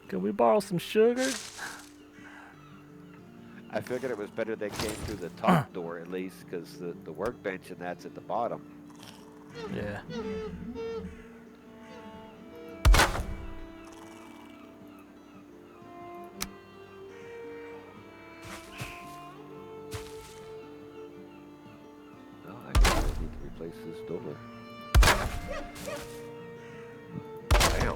Can we borrow some sugar? I figured it was better they came through the top door at least, because the workbench and that's at the bottom. Yeah. Oh, I guess I need to replace this door. Damn.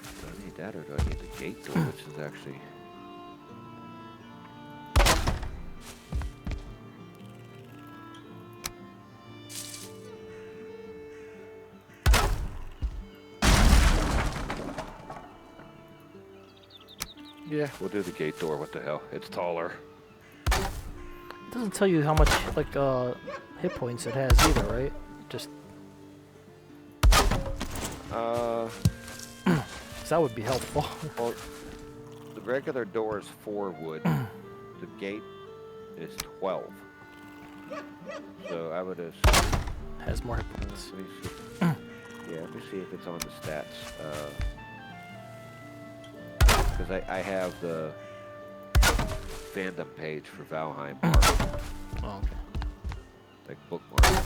Do I need that or do I need the gate door, which is actually... Yeah, we'll do the gate door. What the hell? It's taller. It doesn't tell you how much like hit points it has either, right? Just that would be helpful. Well, the regular door is 4 wood. The gate is 12. So I would have... Has more hit points. Let me see. Yeah, let me see if it's on the stats. Because I have the fandom page for Valheim marked. Oh, okay. Like bookmark.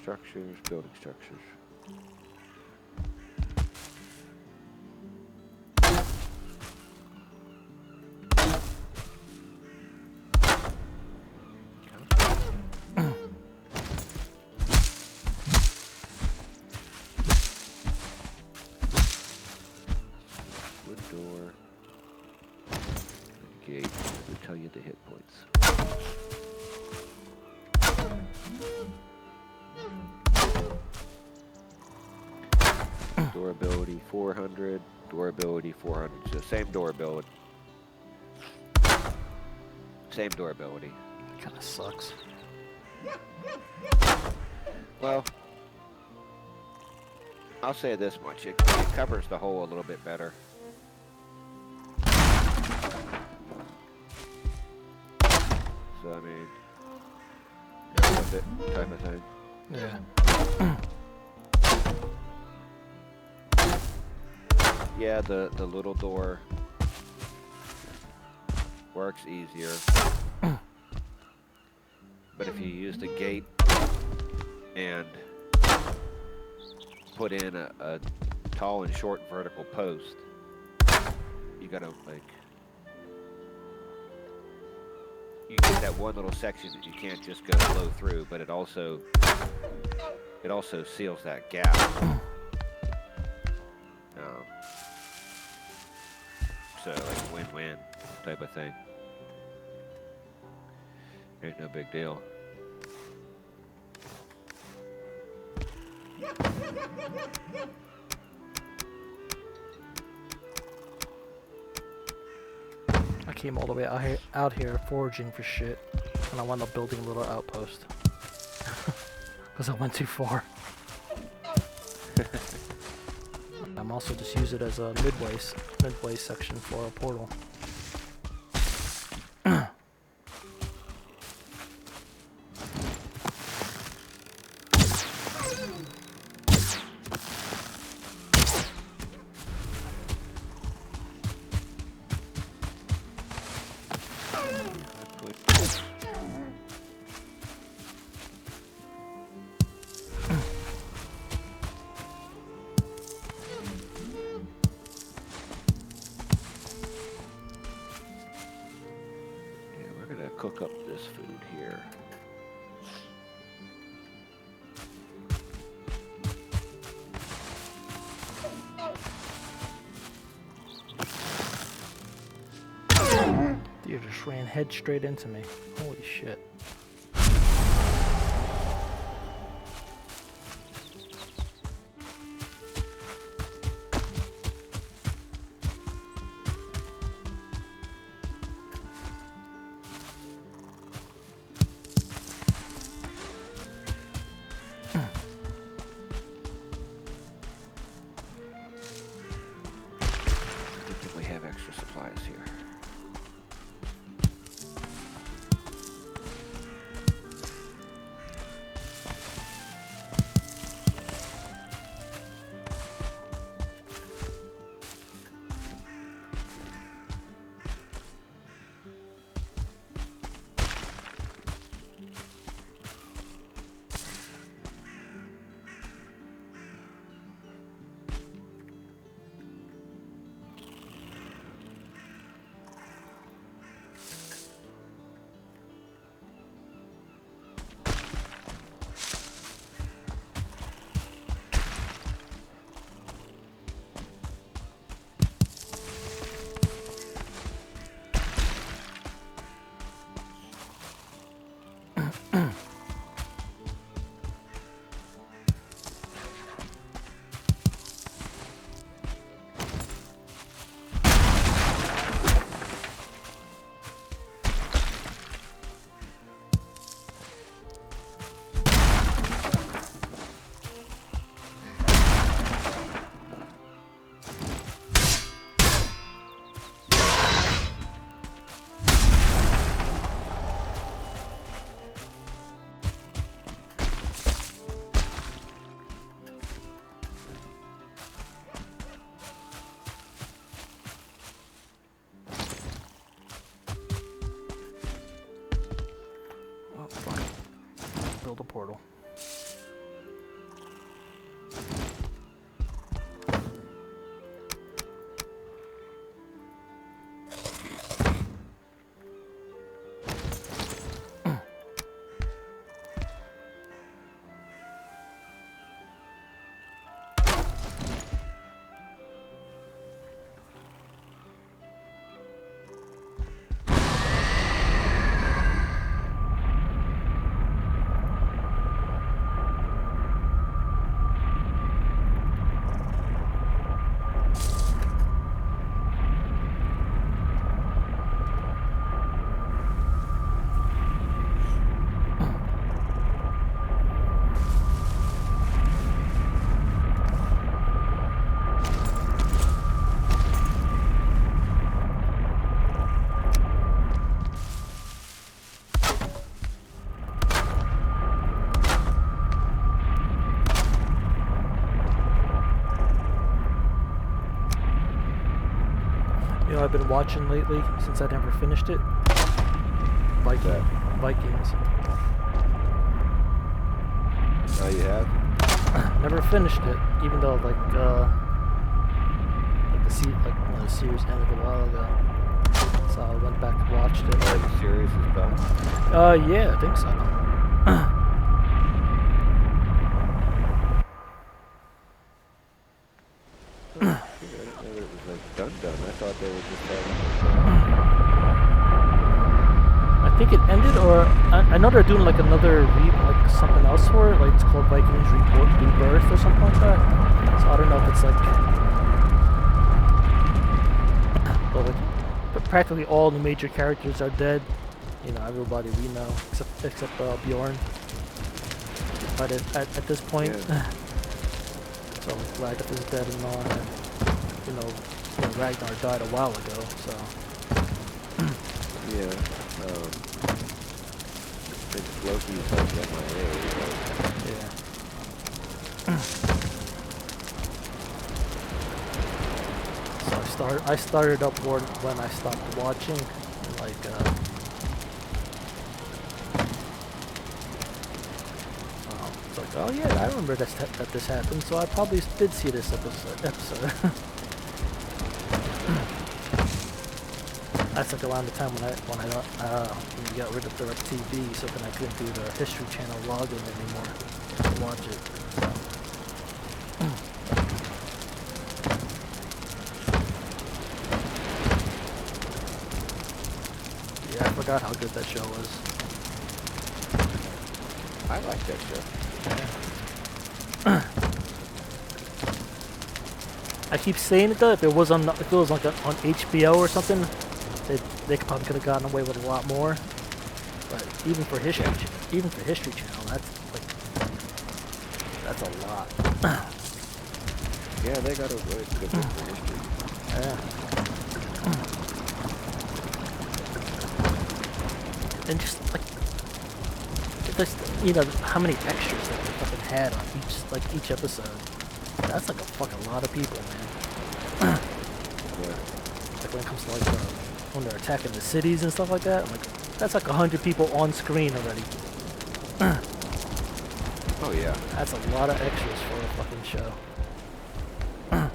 Structures, building structures. Wood door. Gate. It will tell you the hit points. Durability 400, durability 400. So same durability. Same durability. Kind of sucks. Well, I'll say this much. It covers the hole a little bit better. So, I mean, it's a bit type of thing. Yeah. Yeah, the little door works easier. But if you use the gate and put in a tall and short vertical post, you gotta like... You get that one little section that you can't just go blow through, but it also seals that gap. So like win-win type of thing. Ain't no big deal. I came all the way out here foraging for shit, and I wound up building a little outpost. Because I went too far. I'm also just use it as a midway section for a portal. Cook up this food here. Deer just ran head straight into me. Holy shit. We have extra supplies here. portal. You know, I've been watching lately since I never finished it. Vikings. Oh, you have? Never finished it, even though like one of the series ended a while ago. So I went back and watched it. Oh, the series is done? Yeah, I think so. I didn't know that it was like done. I thought they were just having. I think it ended, or I know they're doing like another like something else for it. Like it's called Vikings Rebirth or something like that. So I don't know if it's like, but like practically all the major characters are dead. You know, everybody we know except Bjorn. But at this point. Yeah. So Ragnar is dead and all, and you know Ragnar died a while ago, so Yeah. It's Loki's like MIA, yeah. So I started up when I stopped watching, like it's like, oh yeah, I remember that this happened, so I probably did see this episode. That's like around the time when we got rid of DirecTV, so then I couldn't do the History Channel login anymore to watch it. Yeah, I forgot how good that show was. I like that show. Yeah. I keep saying it though. If it was like on HBO or something, they probably could have gotten away with a lot more. But even for History Channel, that's a lot. Yeah, they got a good bit for history. Yeah. And just you know how many extras that they fucking had on each episode. That's like a fucking lot of people, man. Yeah. Like when it comes to like when they're attacking the cities and stuff like that, like that's like 100 people on screen already. Oh yeah. That's a lot of extras for a fucking show. No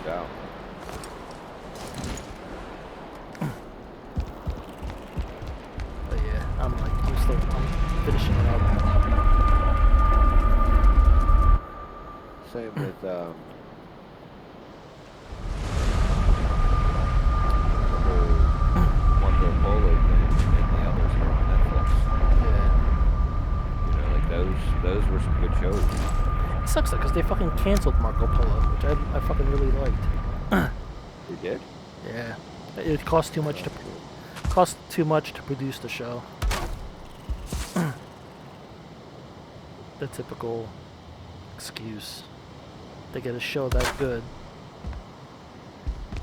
doubt. But yeah, I'm finishing it up. Same with the whole Marco Polo thing and the others are on Netflix. Yeah. You know, like those were some good shows. It sucks though, because they fucking canceled Marco Polo, which I fucking really liked. They did? Yeah. It cost too much to produce the show. The typical excuse. They get a show that good,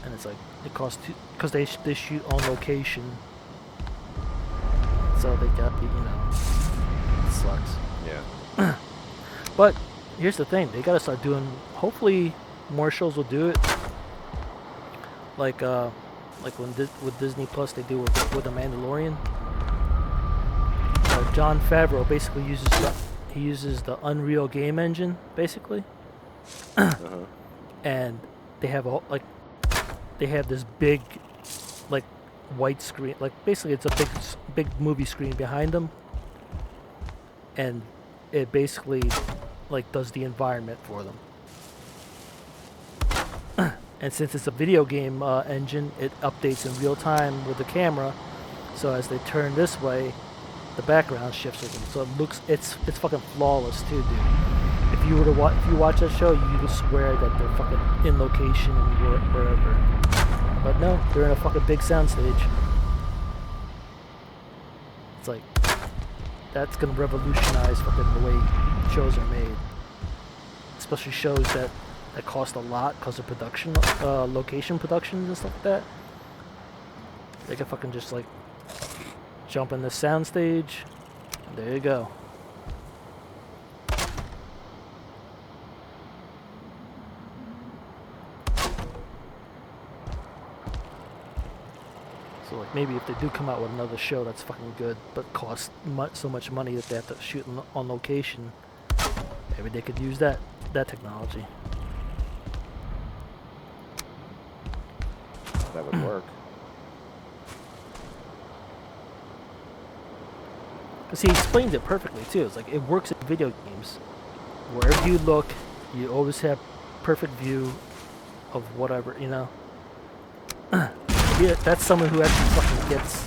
and it's like it costs because they shoot on location, so they got it sucks. Yeah. But here's the thing: they gotta start doing. Hopefully, more shows will do it. Like with Disney Plus, they do with The Mandalorian. John Favreau basically uses the Unreal game engine basically, Uh-huh. and they have they have this big like white screen, like basically it's a big movie screen behind them, and it basically like does the environment for them. And since it's a video game engine, it updates in real time with the camera. So as they turn this way, the background shifts with them. So it's fucking flawless too, dude. If you watch that show, you would swear that they're fucking in location and wherever. But no, they're in a fucking big soundstage. It's like that's gonna revolutionize fucking the way shows are made, especially shows that cost a lot because of production, location productions and stuff like that. They can fucking just like jump in the soundstage. There you go. So like maybe if they do come out with another show that's fucking good but costs so much money that they have to shoot on location, maybe they could use that technology. That would work. Because he explains it perfectly too. It's like it works in video games. Wherever you look, you always have perfect view of whatever, you know. Yeah, that's someone who actually fucking gets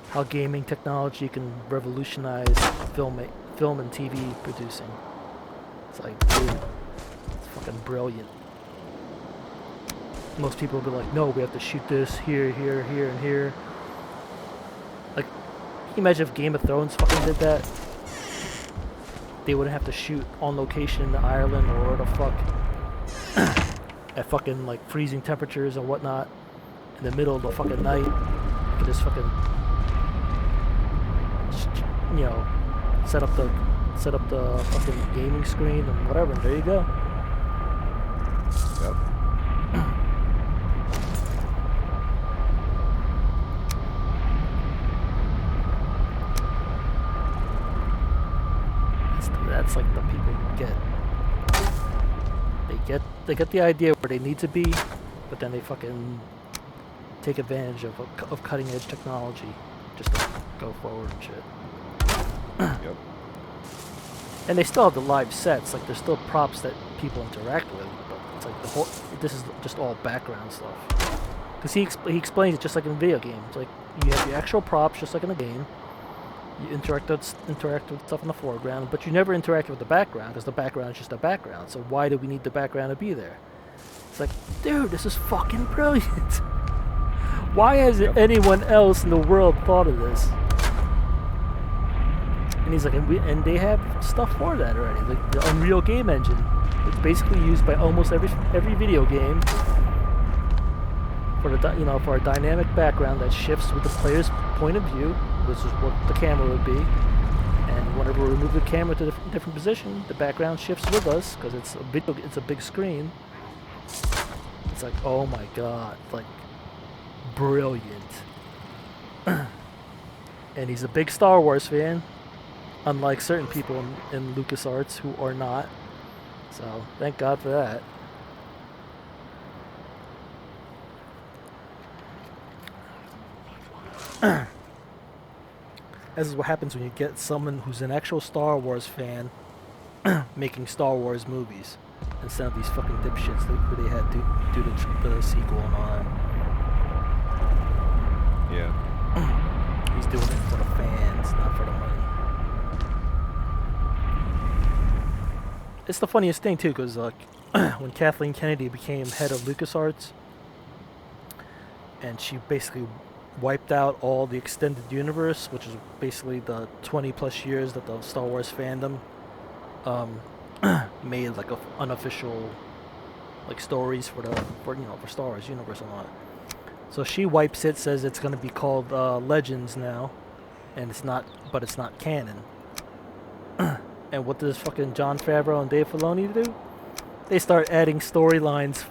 how gaming technology can revolutionize film and TV producing. It's like, dude, it's fucking brilliant. Most people will be like, no, we have to shoot this here, here, here, and here. Like, can you imagine if Game of Thrones fucking did that? They wouldn't have to shoot on location in Ireland or where the fuck at fucking like freezing temperatures and whatnot in the middle of the fucking night. You could just fucking, you know, set up the fucking gaming screen and whatever, and there you go. Yep. That's like the people who they get the idea where they need to be, but then they fucking take advantage of cutting edge technology just to go forward and shit. Yep. And they still have the live sets, like there's still props that people interact with, but it's like this is just all background stuff. Because he explains it just like in video games, like you have the actual props just like in a game. You interact with stuff in the foreground, but you never interact with the background because the background is just a background. So why do we need the background to be there? It's like, dude, this is fucking brilliant. Why hasn't anyone else in the world thought of this? And he's like, and they have stuff for that already, like the Unreal game engine. It's basically used by almost every video game for for a dynamic background that shifts with the player's point of view, which is what the camera would be. And whenever we move the camera to a different position, the background shifts with us because it's a big screen. It's like, oh my god, like brilliant. And he's a big Star Wars fan, unlike certain people in LucasArts who are not. So thank God for that. This is what happens when you get someone who's an actual Star Wars fan making Star Wars movies instead of these fucking dipshits who they had do the sequel and all that. Yeah. He's doing it for the fans, not for the money. It's the funniest thing too, because like when Kathleen Kennedy became head of LucasArts, and she basically wiped out all the extended universe, which is basically the 20 plus years that the Star Wars fandom made like unofficial like stories for Star Wars universe and all that. So she wipes it, says it's going to be called Legends now, and it's not canon. And what does fucking Jon Favreau and Dave Filoni do? They start adding storylines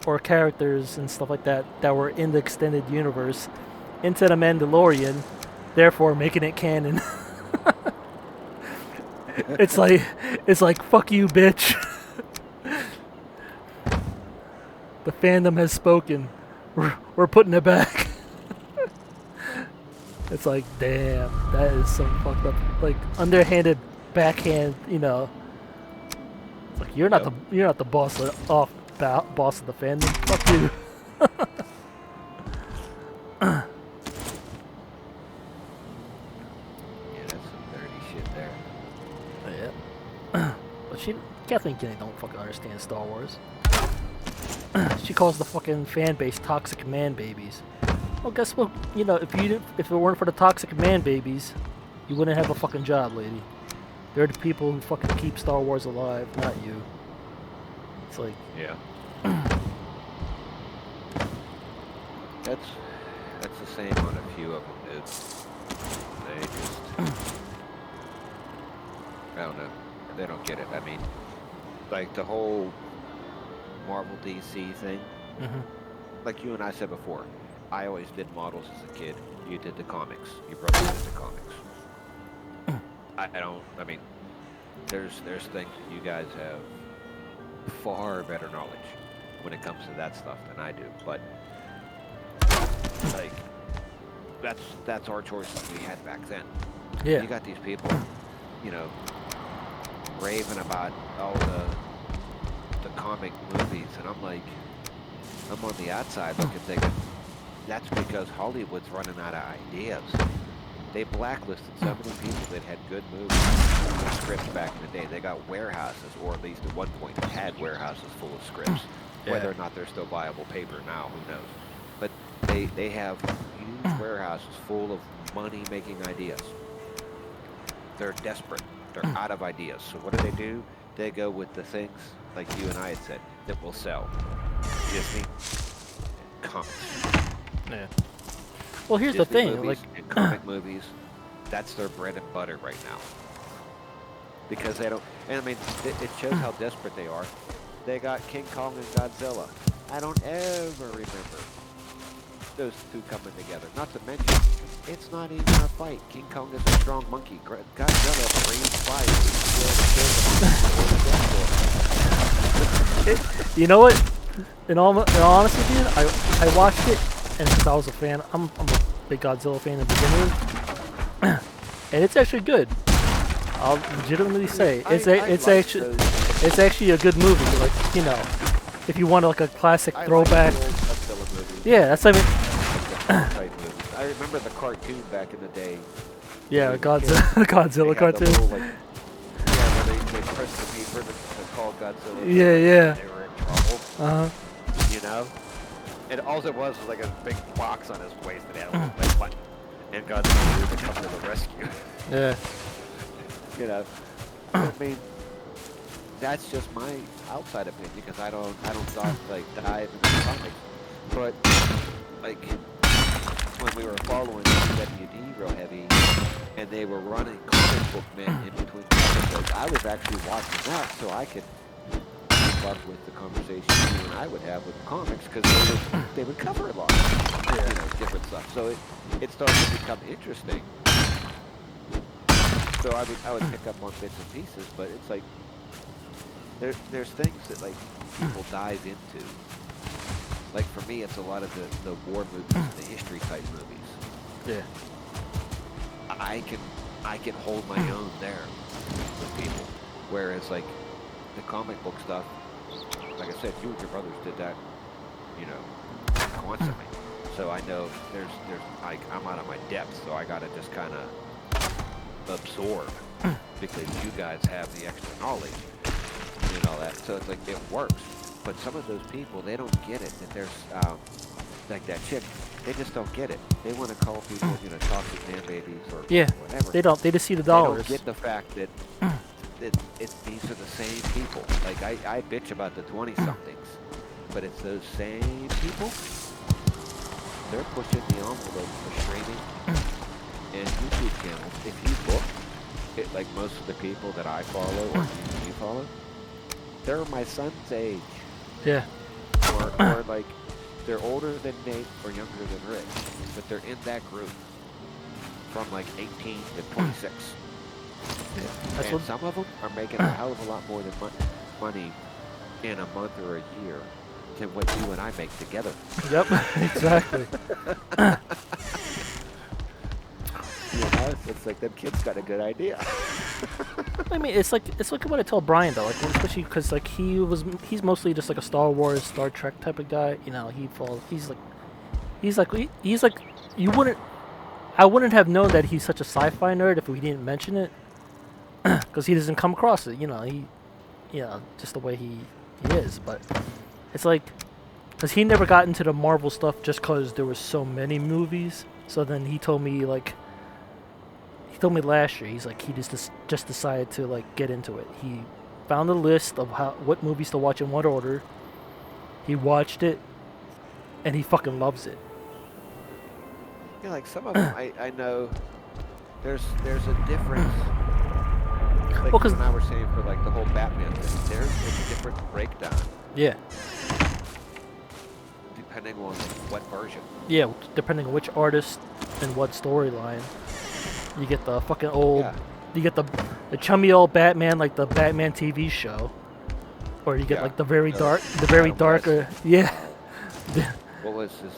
or characters and stuff like that were in the extended universe into the Mandalorian, therefore making it canon. it's like fuck you, bitch. The fandom has spoken. We're putting it back. It's like, damn, that is some fucked up, like underhanded, backhand. It's like Yep. you're not the boss boss of the fandom. Fuck you. Yeah, that's some dirty shit there. Yeah. But Kathleen Kennedy don't fucking understand Star Wars. She calls the fucking fan base toxic man babies. Well, guess what? If it weren't for the toxic man babies, you wouldn't have a fucking job, lady. They're the people who fucking keep Star Wars alive, not you. It's like, Yeah. That's the same on a few of them, dude. They just, I don't know. They don't get it. I mean, like the whole Marvel DC thing. mhm. Like you and I said before, I always did models as a kid. You did the comics. Your brother did the comics. I mean, there's things that you guys have far better knowledge when it comes to that stuff than I do. But like, that's our choices we had back then. Yeah. You got these people, you know, raving about all the comic movies, and I'm like, I'm on the outside looking, thinking, that's because Hollywood's running out of ideas. They blacklisted so many people that had good movies, scripts back in the day. They got warehouses, or at least at one point had warehouses full of scripts. Yeah. Whether or not they're still viable paper now, who knows? But they have huge warehouses full of money-making ideas. They're desperate. They're out of ideas. So what do? They go with the things, like you and I had said, that will sell. Disney, comics. Yeah. Well, here's Disney the thing, movies like, and comic movies, that's their bread and butter right now. Because they don't, and I mean, it shows how desperate they are. They got King Kong and Godzilla. I don't ever remember those two coming together. Not to mention, it's not even a fight. King Kong is a strong monkey. Godzilla breathes fire. you know what? In all honesty, dude, I watched it, and since I was a fan, I'm a big Godzilla fan to begin with, and it's actually good. I'll legitimately say it's actually a good movie. Like, if you want like a classic throwback. Yeah, that's what I mean. I remember the cartoon back in the day. Yeah, Godzilla cartoon. Where they pressed the beeper to call Godzilla. Yeah. They were in trouble. Uh huh. You know? And all it was like a big box on his waist that had a little red button. And Godzilla would come to the rescue. Yeah. I mean, that's just my outside opinion, because I don't dive into the comics. But like when we were following WD real heavy, and they were running comic book men in between comic books, I was actually watching that so I could keep up with the conversation you and I would have with the comics, because they would cover a lot of different stuff. So it started to become interesting. So I would pick up on bits and pieces, but it's like there's things that like people dive into. Like for me, it's a lot of the war movies, the history type movies. Yeah. I can hold my own there with people, whereas like the comic book stuff, like I said, you and your brothers did that, constantly. So I know there's like I'm out of my depth, so I gotta just kind of absorb, because you guys have the extra knowledge and all that. So it's like it works. But some of those people, they don't get it. That there's like that chick, they just don't get it. They want to call people, toxic man babies or whatever. They don't. They just see the dollars. They don't get the fact that these are the same people. Like I bitch about the 20-somethings, but it's those same people. They're pushing the envelope for streaming and YouTube channels. If you look at like most of the people that I follow or you follow, they're my son's age. Yeah. Or like they're older than Nate or younger than Rick, but they're in that group from like 18 to 26. That's And what. some of them are making a hell of a lot more than money in a month or a year than what you and I make together. Yep, exactly. You know, it's like that kid's got a good idea. I mean, it's like what I tell Brian though, like especially because like he's mostly just like a Star Wars, Star Trek type of guy. You know, he's like you wouldn't. I wouldn't have known that he's such a sci-fi nerd if we didn't mention it, because he doesn't come across it. You know, just the way he is. But it's like, because he never got into the Marvel stuff just because there was so many movies. So then he told me last year. He's like he just decided to like get into it. He found a list of what movies to watch in what order. He watched it, and he fucking loves it. Yeah, like some of them, I know there's a difference. Like Well, you cause and I were saying for like the whole Batman thing, there's a different breakdown yeah, depending on what version. yeah, depending on which artist and what storyline, you get the fucking old, Yeah, you get the chummy old Batman like the Batman TV show, or you get yeah. like the very Or dark, the very Adam West. darker, yeah, What was his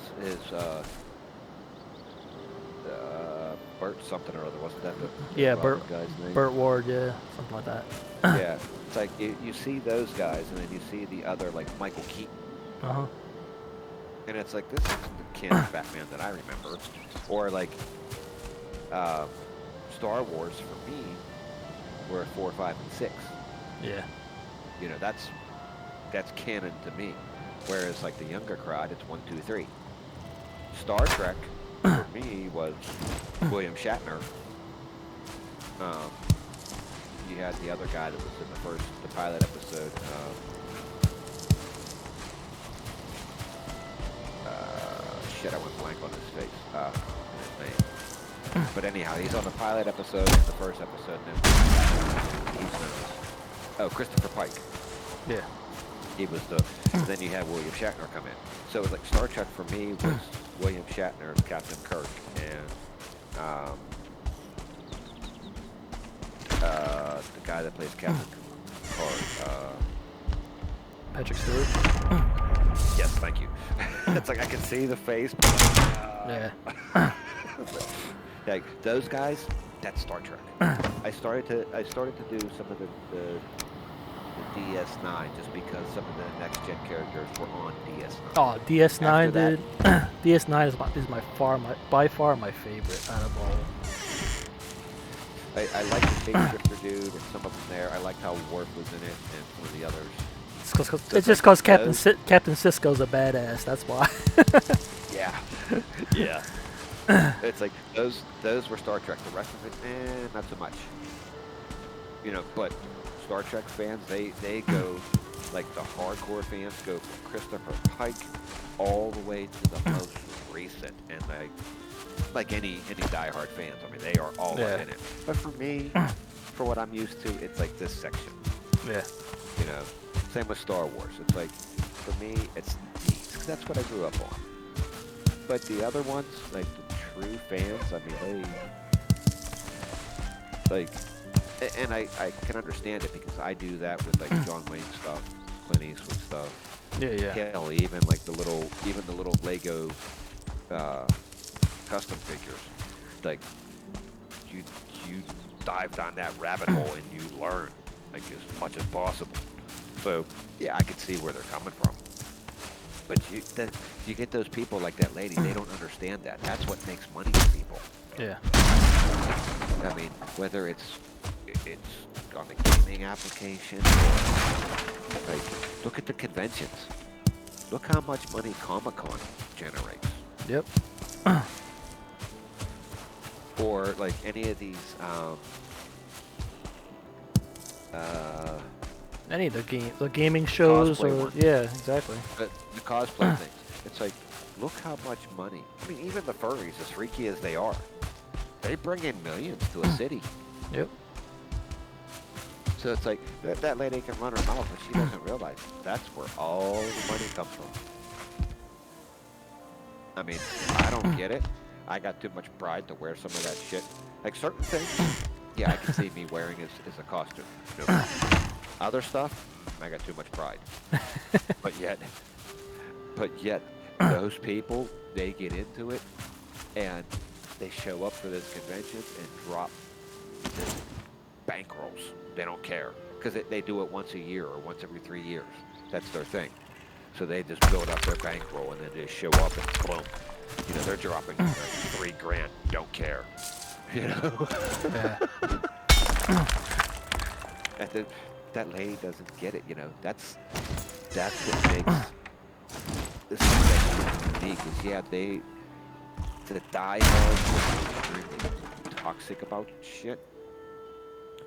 Burt something or other? Wasn't that the yeah, Robin guy's name? Burt Ward, yeah, something like that. Yeah, it's like you see those guys, and then you see the other like Michael Keaton, Uh huh. and it's like this isn't the canon Batman that I remember, or like Star Wars for me were 4, 5, and 6. Yeah. You know, that's canon to me. Whereas like the younger crowd, it's 1, 2, 3. Star Trek for me was William Shatner. You had the other guy that was in the pilot episode. Shit, I went blank on his face. His name. But anyhow, he's on the pilot episode and the first episode. And then Christopher Pike. Yeah. He was then you had William Shatner come in. So it was like Star Trek for me was William Shatner as Captain Kirk and the guy that plays Captain Picard. Patrick Stewart. Yes, thank you. It's like I can see the face. But Yeah. like those guys, that's Star Trek. I started to do some of the DS9 just because some of the next gen characters were on DS9. Oh, DS9, After dude. DS9 is by far my favorite out of all. I like the shapeshifter dude and some of them there. I liked how Worf was in it and some of the others. It's just because Captain Sisko's a badass. That's why. Yeah. Yeah. It's like those were Star Trek. The rest of it, not so much. You know, but Star Trek fans, they go like the hardcore fans go from Christopher Pike all the way to the most recent, and like any diehard fans. I mean, they are all in it. But for me, for what I'm used to, it's like this section. Yeah. You know, same with Star Wars. It's like for me, it's these 'cause that's what I grew up on. But the other ones, like the true fans, I mean, they like. And I can understand it because I do that with like John Wayne stuff, Clint Eastwood stuff. Yeah. Hell, even like the little Lego custom figures. Like you dive down that rabbit hole and you learn like as much as possible. So yeah, I can see where they're coming from. But you get those people like that lady, they don't understand that. That's what makes money for people. Yeah. I mean, whether it's on a gaming application or like look at the conventions. Look how much money Comic-Con generates. Yep. Or like any of these Any of the gaming shows cosplay or ones. yeah, exactly. The cosplay things. It's like look how much money. I mean, even the furries, as freaky as they are, they bring in millions to a city. Yep. So it's like that lady can run her mouth, but she doesn't realize that's where all the money comes from. I mean, I don't get it. I got too much pride to wear some of that shit. Like certain things, Yeah, I can see me wearing as a costume. No problem. Other stuff, I got too much pride. But yet, but yet, those people, they get into it and they show up for this convention and drop this bankrolls. They don't care because they do it once a year or once every 3 years. That's their thing. So they just build up their bankroll and then they show up and boom. You know, they're dropping like $3,000. Don't care. You know. Yeah. And then that lady doesn't get it. You know, that's what makes this convention unique. Is yeah, the diehards are extremely toxic about shit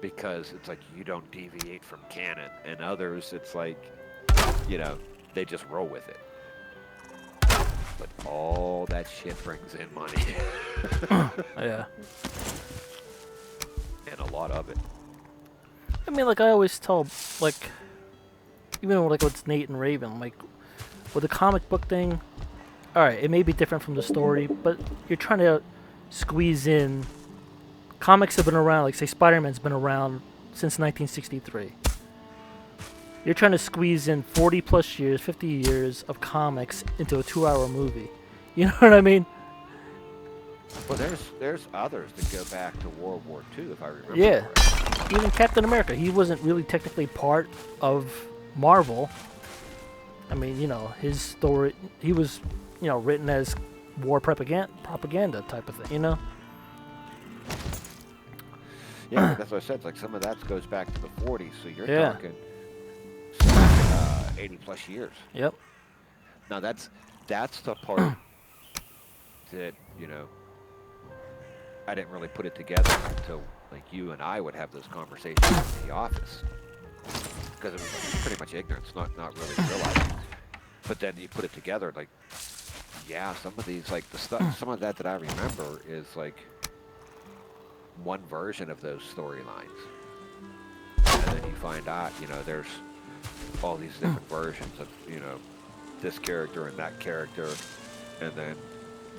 because it's like you don't deviate from canon, and others it's like, you know, they just roll with it. But all that shit brings in money. Yeah. And a lot of it. I mean, like I always tell, like, even like with Nate and Raven, like with the comic book thing. All right, it may be different from the story, but you're trying to squeeze in. Comics have been around, like say Spider-Man's been around since 1963. You're trying to squeeze in 40 plus years, 50 years of comics into a 2-hour movie. You know what I mean? Well, there's others that go back to World War II, if I remember. Yeah. Correctly. Even Captain America, he wasn't really technically part of Marvel. I mean, you know, his story, he was, you know, written as war propaganda type of thing, you know? Yeah, that's what I said. It's like some of that goes back to the 40s, so you're Yeah. talking 80 plus years. Yep. Now that's the part that, you know, I didn't really put it together until like you and I would have those conversations in the office, because it was like, pretty much ignorance, not really realizing. But then you put it together, like, yeah, some of these, like the stuff, some of that I remember is like one version of those storylines, and then you find out, you know, there's all these different versions of, you know, this character and that character, and then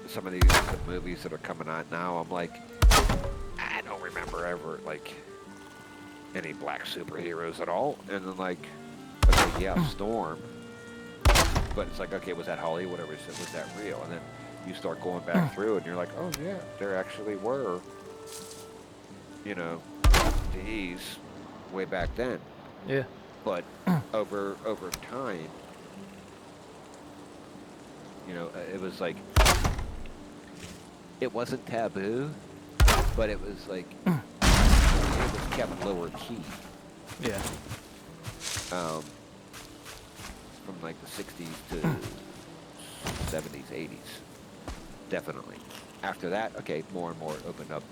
some of these movies that are coming out now, I'm like, I don't remember ever like any black superheroes at all, and then like, okay, yeah, Storm, but it's like, okay, was that Hollywood or was that real? And then you start going back through, and you're like, oh yeah, there actually were, you know, these way back then. Yeah. But over time, you know, it was like, it wasn't taboo, but it was like, it was kept lower key. Yeah. From like the 60s to 70s, 80s, definitely. After that, okay, more and more opened up.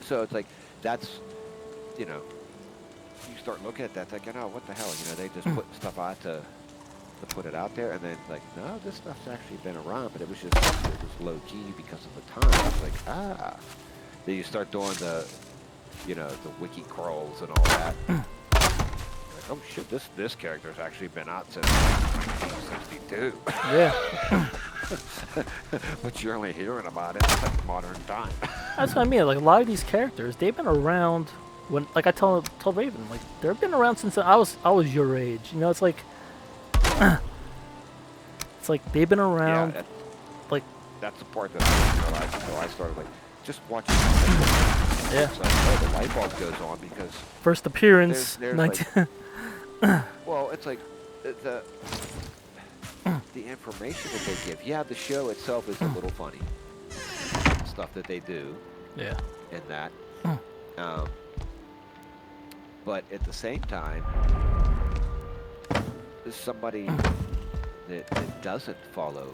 So it's like, that's, you know, you start looking at that thinking, oh, what the hell, you know, they just put stuff out to put it out there, and then like, no, this stuff's actually been around, but it was just low key because of the time. It's like, ah. Then you start doing the, you know, the wiki crawls and all that. Like, oh shit, this character's actually been out since 1962. Yeah. But you're only hearing about it in like modern time. That's what I mean. Like a lot of these characters, they've been around when, like I tell Raven, like they've been around since I was your age. You know, it's like they've been around. Yeah, like that's the part that I didn't realize until I started like just watching. Yeah. It's like, oh, the light bulb goes on because first appearance. there's 19 like, well, it's like the information that they give. Yeah, the show itself is a little funny. Stuff that they do. Yeah. In that. But at the same time, there's somebody that doesn't follow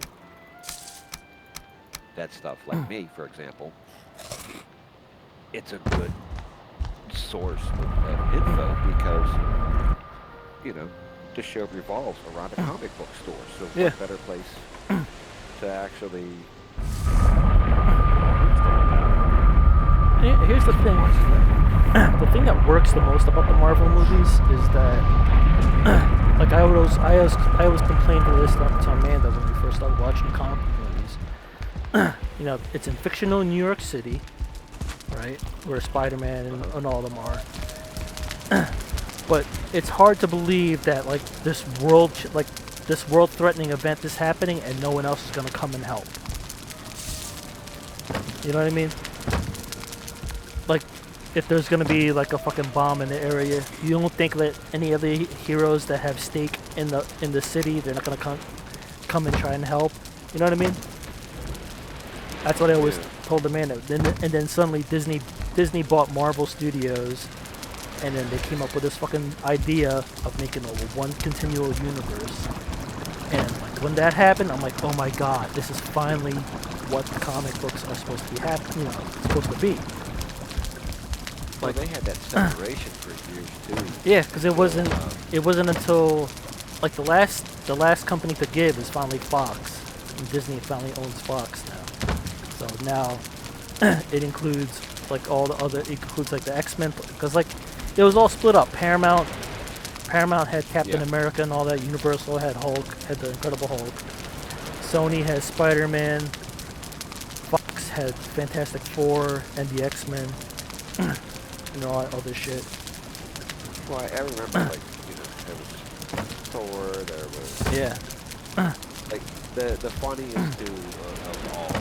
that stuff, like me, for example. It's a good source of info because, you know, the show revolves around a comic book store. So what better place to actually... Here's the thing. The thing that works the most about the Marvel movies is that, like I always complained to this to Amanda when we first started watching comic book movies. You know, it's in fictional New York City, right? Where Spider-Man and all of them are. But it's hard to believe that like this world-threatening event is happening and no one else is gonna come and help. You know what I mean? Like, if there's gonna be like a fucking bomb in the area, you don't think that any of the heroes that have stake in the city, they're not gonna come and try and help. You know what I mean? That's what I always told the man. And then suddenly Disney bought Marvel Studios, and then they came up with this fucking idea of making a one continual universe. And like when that happened, I'm like, oh my god, this is finally what comic books are supposed to be supposed to be. Well, they had that separation for years too. Yeah, because it wasn't until like the last company to give is finally Fox, and Disney finally owns Fox now. So now it includes like all the other, it includes like the X-Men, because like it was all split up. Paramount had Captain America and all that. Universal had Hulk, had the Incredible Hulk. Sony has Spider-Man. Fox had Fantastic Four and the X-Men. And all that other shit. Well, I remember, like, there was Thor, there was... Yeah. Like, the funniest two of all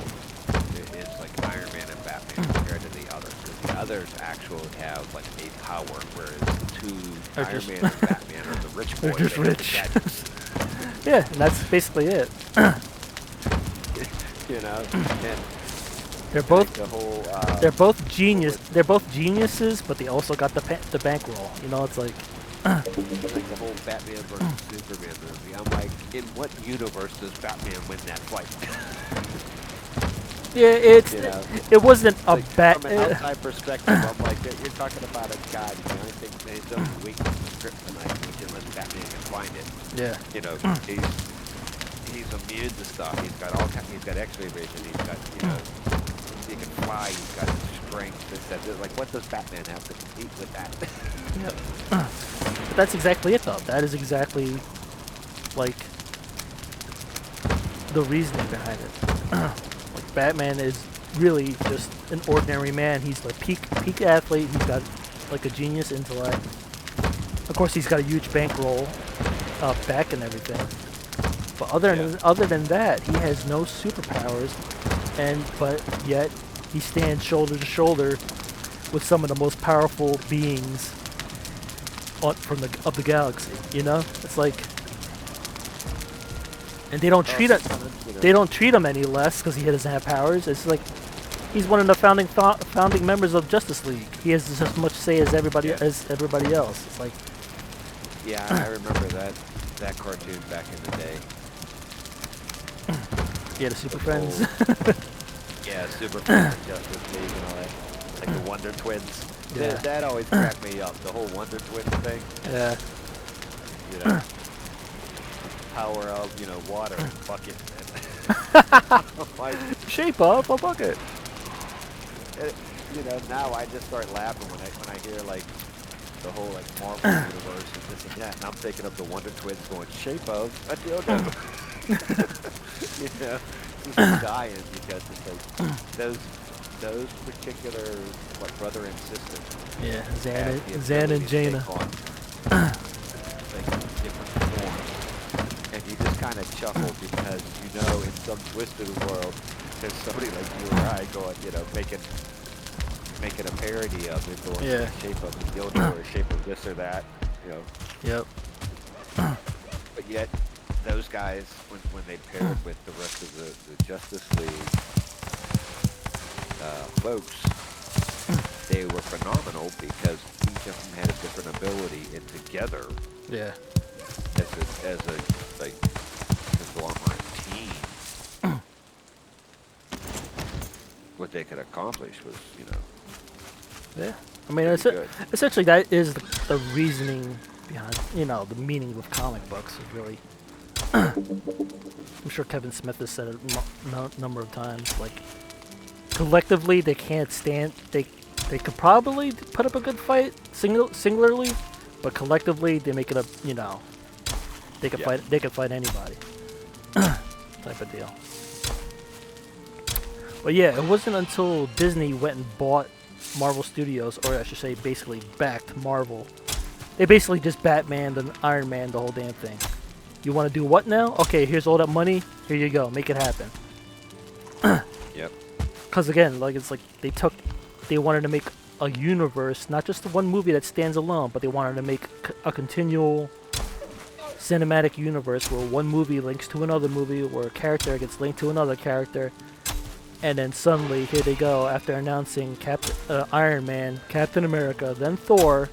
is, like, Iron Man and Batman compared to the others. Because the others actually have, like, a power, whereas the two, Iron Man and Batman, are the rich boys. They're just rich. Yeah, and that's basically it. You know? And they're both the whole, they're both genius. They're both geniuses, but they also got the bankroll. You know, it's like like the whole Batman versus Superman movie. I'm like, in what universe does Batman win that fight? Yeah, it wasn't a like, bat. From an outside perspective, I'm like, you're talking about a guy. You know, I think his own weakness is kryptonite, unless Batman can find it. Yeah. You know, he's immune to stuff. He's got all kinds. He's got X-ray vision. He's got he can fly. He's got strength. Like, what does Batman have to compete with that? Yep. But that's exactly it, though. That is exactly like the reasoning behind it. Like Batman is really just an ordinary man. He's the peak athlete. He's got like a genius intellect. Of course, he's got a huge bankroll, back and everything. But other than that, he has no superpowers, but yet he stands shoulder to shoulder with some of the most powerful beings of the galaxy. You know, it's like, and they don't treat him any less because he doesn't have powers. It's like he's one of the founding members of Justice League. He has just as much say as everybody else. It's like, yeah, I remember that cartoon back in the day. Yeah, the Super Friends. Yeah, Super Friends, Justice League and all that. Like the Wonder Twins. Yeah. That always cracked me up, the whole Wonder Twins thing. Yeah. You know, power of, water and bucket. Like, Shape up a bucket. Now I just start laughing when I hear, like, the whole, like, Marvel universe and this and that, and I'm thinking of the Wonder Twins going, shape of a dildo. Just dying because it's like those particular brother and sister. Yeah, Zan and Jaina. Like different forms, and you just kind of chuckle because in some twisted world, there's somebody like you or I going, making a parody of it, going in the shape of a dildo or shape of this or that, Yep. But yet, those guys, when they paired with the rest of the Justice League folks, they were phenomenal because each of them had a different ability, and together, as a like conglomerate team, what they could accomplish was, Yeah. I mean, essentially that is the reasoning behind, the meaning of comic books is really. I'm sure Kevin Smith has said it a number of times. Like, collectively, they can't stand. They could probably put up a good fight singularly, but collectively, they make it a they could fight. They could fight anybody. Type of deal. But yeah, it wasn't until Disney went and bought Marvel Studios, or I should say, basically backed Marvel. They basically just Batman and Iron Man the whole damn thing. You want to do what now? Okay, here's all that money. Here you go. Make it happen. Yep. Because again, like it's like they wanted to make a universe, not just the one movie that stands alone, but they wanted to make a continual cinematic universe where one movie links to another movie, where a character gets linked to another character, and then suddenly here they go after announcing Iron Man, Captain America, then Thor.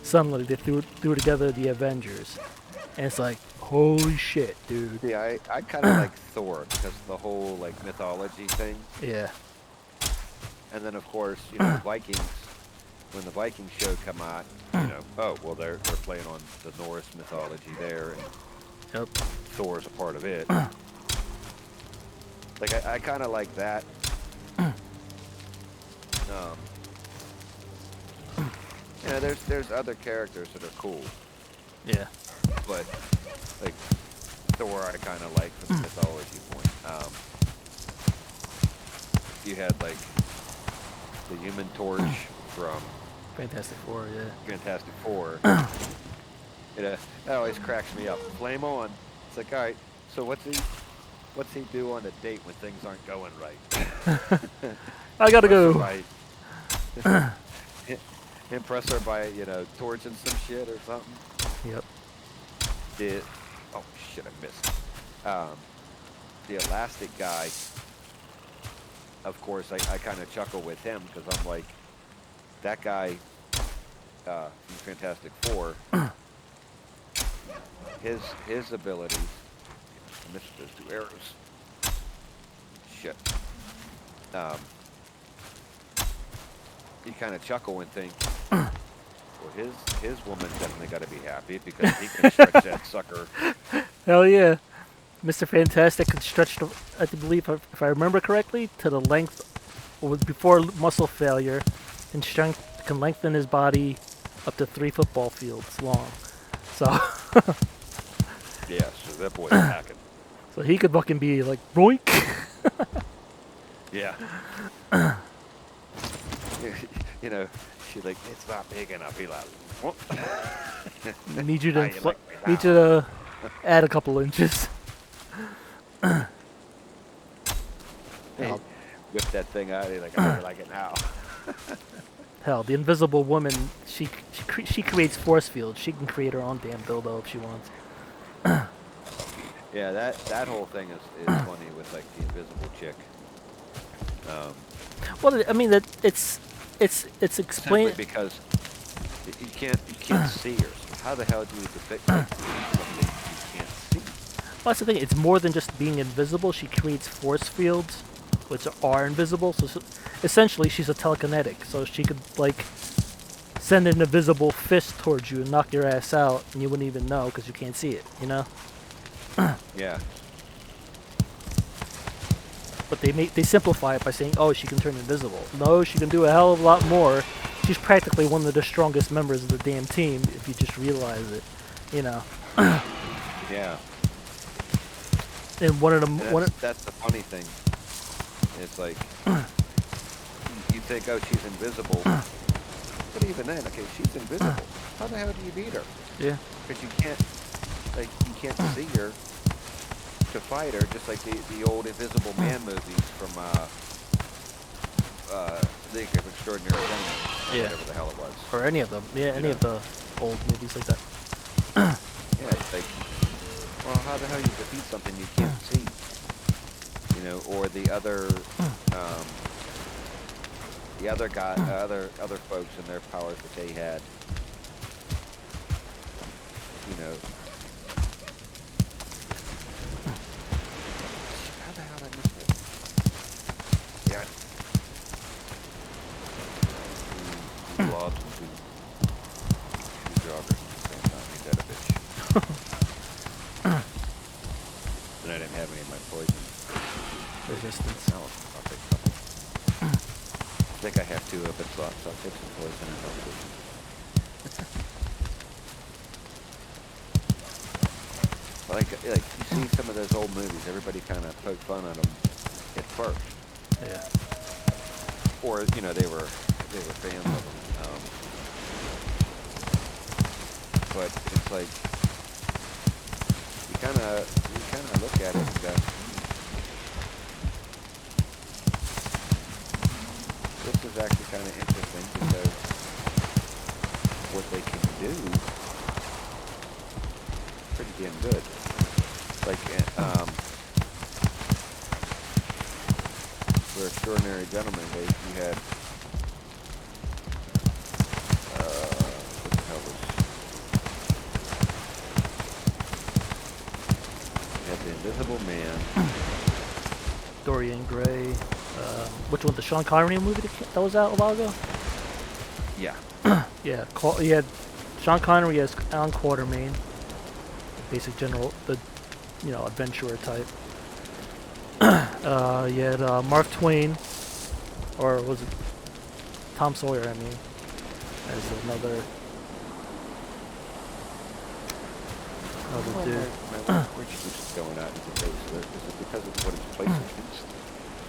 Suddenly they threw together the Avengers, and it's like, holy shit, dude. Yeah, I kind of like Thor because of the whole like mythology thing, Yeah. and then of course the Vikings. When the Viking show come out, oh well, they're playing on the Norse mythology there, and Yep. Thor's a part of it. Like I kind of like that. There's other characters that are cool, Yeah. but like Thor, I kind of like from the mythology point. You had like the Human Torch from Fantastic Four, yeah. Fantastic Four. That always cracks me up. Flame on. It's like, all right, so what's he do on a date when things aren't going right? I gotta go. Impress her by torching some shit or something. Yep. Oh shit, I missed. The Elastic guy. Of course, I kind of chuckle with him because I'm like, that guy from Fantastic Four. His abilities. I missed those 2 arrows. Shit. You kind of chuckle and think, well, his woman's definitely got to be happy because he can stretch that sucker. Hell yeah. Mr. Fantastic can stretch, I believe, if I remember correctly, to the length, before muscle failure, and strength can lengthen his body up to 3 football fields long. So, Yeah, so that boy's packing. so he could fucking be like, boink. Yeah. She's like, it's not big enough. He like, whoop. Need you to, How you like me now? need you to add a couple inches. Hell, Whip that thing out. He's like, I like it now. hell, the Invisible Woman, she creates force fields. She can create her own damn dildo if she wants. Yeah, that whole thing is funny with like the invisible chick. Well, I mean that it's Simply explained. because you can't see her. So how the hell do you depict something you can't see? Well, that's the thing. It's more than just being invisible. She creates force fields, which are invisible. So essentially, she's a telekinetic. So she could like send an invisible fist towards you and knock your ass out, and you wouldn't even know because you can't see it. You know. Yeah. But they simplify it by saying, oh, she can turn invisible. No, she can do a hell of a lot more. She's practically one of the strongest members of the damn team if you just realize it. You know. Yeah. And one of them. That's the funny thing. It's like you think, oh, she's invisible, but even then, okay, she's invisible. How the hell do you beat her? Yeah. Because you can't see her to fight her, just like the old Invisible Man movies from League of Extraordinary Gentlemen, or Yeah. whatever the hell it was. Or any of them. Yeah, any of the old movies like that. Yeah, it's like, well, how the hell you defeat something you can't see? Or the other guy, other folks and their powers that they had. How the hell did I miss that? Yeah. Two logs and two joggers at the same time. Ain't that a bitch? And I didn't have any of my poison. Resistance. I'll take a couple. I think I have 2 of it, so I'll take some poison and help with. Like you see some of those old movies, everybody kind of poked fun at them at first. Yeah. Or, they were they were fans of them. But it's like you kind of look at it and go, this is actually kind of interesting because what they can do pretty damn good. Like for Extraordinary Gentlemen, you had what the hell was you had the Invisible Man. Dorian Gray. Which one? The Sean Connery movie that was out a while ago? Yeah. Yeah. He had Sean Connery as Alan Quatermain, basic general, the adventurer type. You had Mark Twain, or was it Tom Sawyer? I mean, as another Well, dude. my which keeps going out into space. Is it because of what its place is?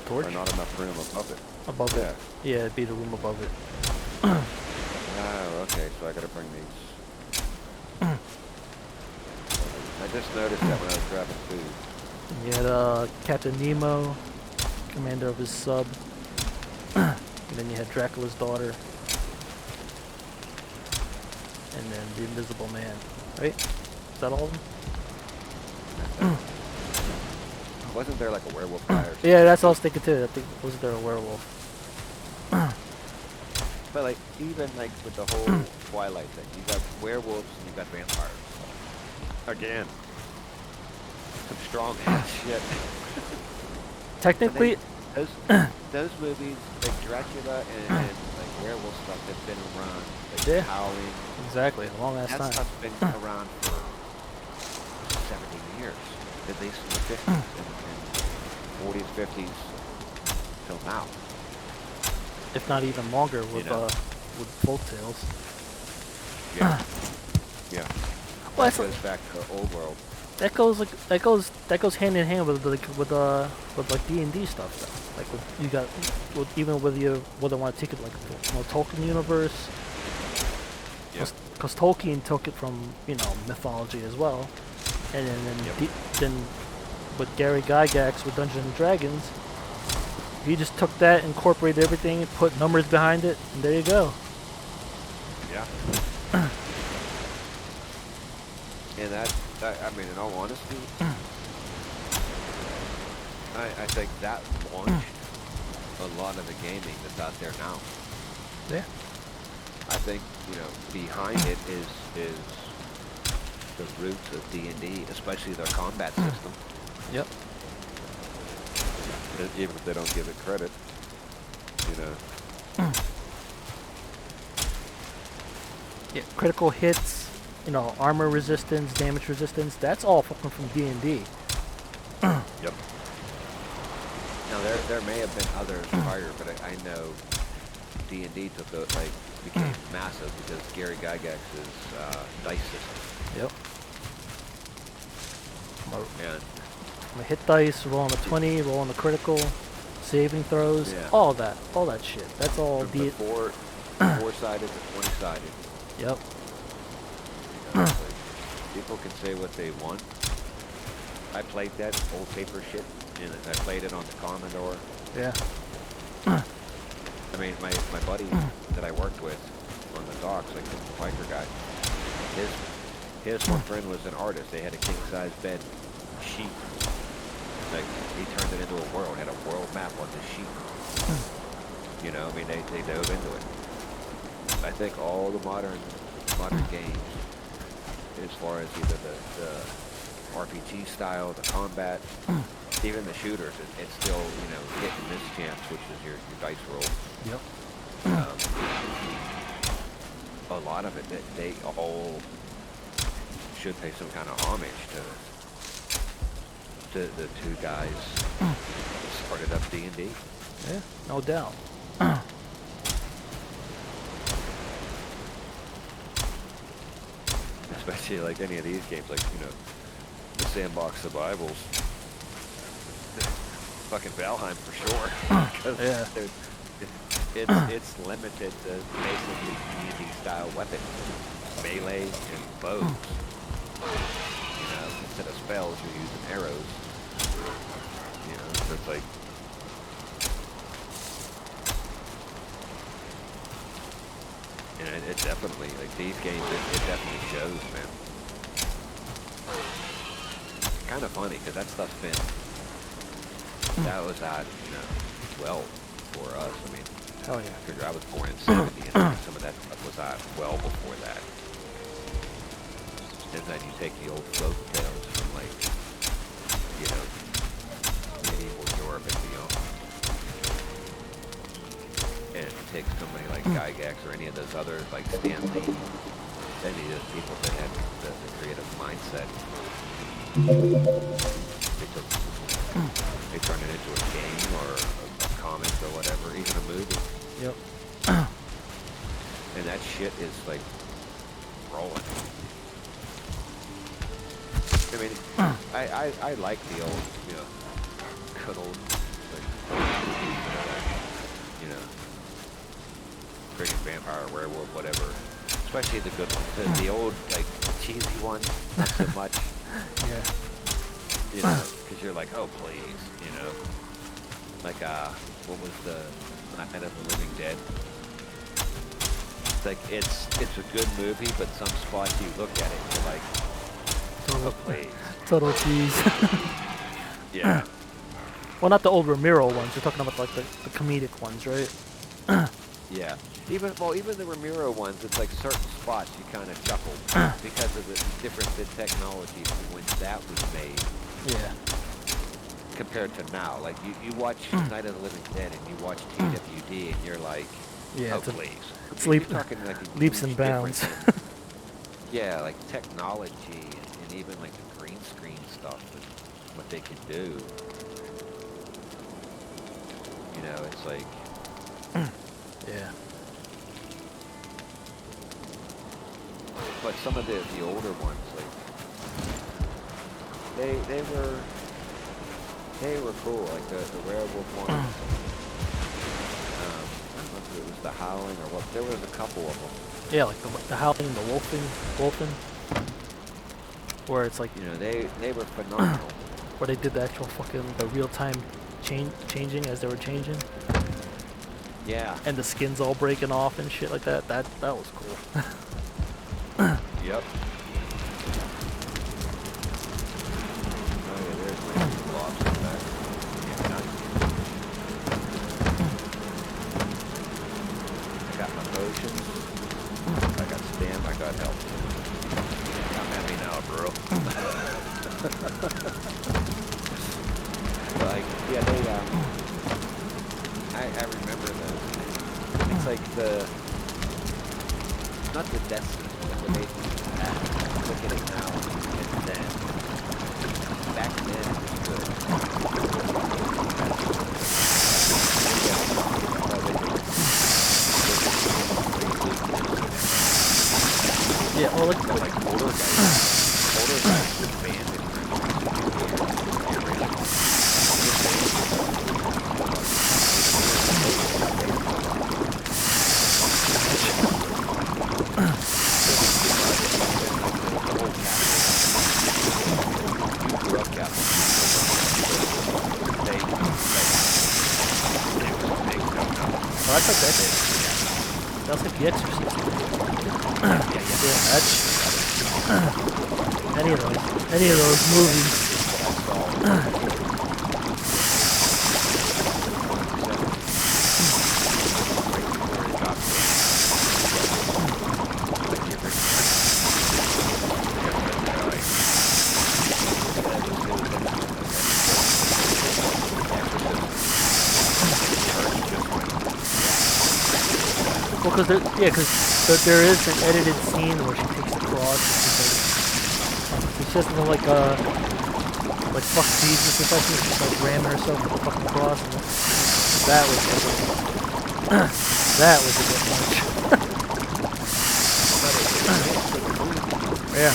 Torch Or not enough room above it? above Yeah. it. Yeah, it'd be the room above it. Oh, okay. So I gotta bring these. I just noticed that when I was grabbing food. You had Captain Nemo, commander of his sub. And then you had Dracula's daughter. And then the Invisible Man, right? Is that all of them? Wasn't there like a werewolf guy or something? Yeah, that's what I was thinking too. I think wasn't there a werewolf? But like even like with the whole Twilight thing, you got werewolves and you got vampires. Again, some strong ass shit. Technically, Those movies like Dracula and like werewolf stuff have been around. Like Yeah. Howling. exactly, a long ass That time. stuff's been around for 70 years, at least in the 50s and 40s, 50s till now. If not even longer with with folk tales. Yeah. Yeah. Well, That goes back to old world. that goes hand in hand with like D&D stuff though. Like even with you whether want to take it like the Tolkien universe. Yeah. Because Tolkien took it from mythology as well, and then with Gary Gygax with Dungeons and Dragons, he just took that, incorporated everything, and put numbers behind it, and there you go. Yeah. And that, I mean, in all honesty, I think that launched a lot of the gaming that's out there now. Yeah. I think, behind it is the roots of D&D, especially their combat system. Yep. Even if they don't give it credit, Yeah. Critical hits, armor resistance, damage resistance. That's all fucking from D&D. Yep. Now there may have been others prior, but I know D&D became massive because Gary Gygax's dice system. Yep. And I'm a hit dice, roll on the 20, roll on the critical, saving throws, Yeah. all that shit. That's all from the four-sided to 20-sided. Yep. People can say what they want. I played that old paper shit, and I played it on the Commodore. Yeah. I mean, my buddy that I worked with on the docks, like the biker guy, his one friend was an artist. They had a king-size bed sheet. Like, he turned it into a world, had a world map on the sheet. I mean, they dove into it. I think all the modern games, as far as either the RPG style, the combat, even the shooters, it's still, hit and miss chance, which is your dice roll. Yep. A lot of it, they all should pay some kind of homage to the two guys that started up D&D. Yeah, no doubt. Especially like any of these games, like, the sandbox survivals. Fucking Valheim for sure. 'Cause Yeah. it's limited to basically D&D style weapons, melee and bows. You know, instead of spells, you're using arrows. You know, so it's like, you know, it definitely, like these games, it definitely shows, man. Kind of funny because that stuff's been, that was at, you know, 12 for us. I mean, Hell yeah. I figure I was born in 70, and some of that stuff was out well before that. And then you take the old folk tales from like, you know, medieval Europe and beyond, and take somebody like Gygax or any of those others like Stan Lee, any of those people that had the creative mindset. They turn it into a game or a comic or whatever, even a movie. Yep. And that shit is like rolling. I mean, I like the old, you know, good old, like, movies, you know, friggin' vampire, werewolf, whatever. Especially the good ones. The old, like, cheesy ones, not so much. Yeah. You know, because you're like, oh, please, you know. Like, what was the Night of the Living Dead? It's like, it's a good movie, but some spots you look at it, you're like, oh, please. Total cheese. Yeah. Well, not the old Ramiro ones. We're talking about like the comedic ones, right? Yeah. Even the Ramiro ones, it's like certain spots you kind of chuckle because of the difference in technology from when that was made. Yeah. Compared to now, like you watch Night of the Living Dead and you watch TWD and you're like, Yeah. oh please. It's You're talking like a leaps huge and bounds. difference in, yeah, like technology and even like the green screen stuff and what they can do. You know, it's like, Yeah. but some of the older ones, like they were cool, like the werewolf one. I don't know if it was the Howling or what. There was a couple of them. Yeah, like the Howling, the Wolfen, where it's like, You know, they were phenomenal. where they did the actual the real time changing as they were changing, Yeah. and the skins all breaking off and shit like that. That was cool. Yep. Oh yeah, there's my blobs in back. Yeah, nice. I got my potions. I got stamp. I got health. Come at me now, bro. Like, yeah, they, I remember those. It's like not the Destiny, but the way look at it now, and then, back then, it was good. Yeah, well, like older guys with bands and that's like that. That's like The Exorcist. Yeah, that's any of those movies. Well, because there is an edited scene where she takes the cross and she's just like fuck Jesus or something. She's like ramming herself with the fucking cross, and that was that was a bit much. Yeah.